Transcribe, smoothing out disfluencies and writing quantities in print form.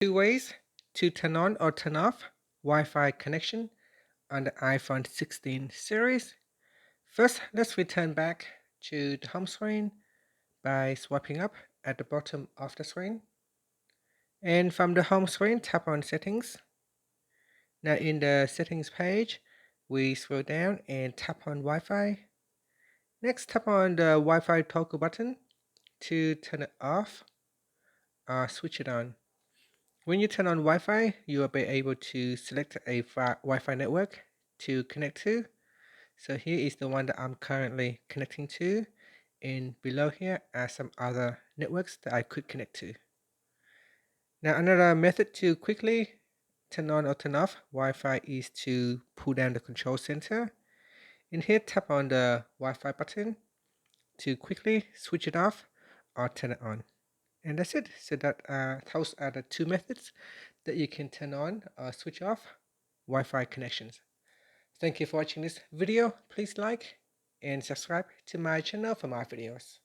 Two ways to turn on or turn off Wi-Fi connection on the iPhone 16 series. First, let's return back to the home screen by swiping up at the bottom of the screen. And from the home screen, tap on Settings. Now in the Settings page, we scroll down and tap on Wi-Fi. Next, tap on the Wi-Fi toggle button to turn it off or switch it on. When you turn on Wi-Fi, you will be able to select a Wi-Fi network to connect to. So here is the one that I'm currently connecting to, and below here are some other networks that I could connect to. Now another method to quickly turn on or turn off Wi-Fi is to pull down the control center. And here tap on the Wi-Fi button to quickly switch it off or turn it on. And that's it. So those are the two methods that you can turn on or switch off Wi-Fi connections. Thank you for watching this video. Please like and subscribe to my channel for more videos.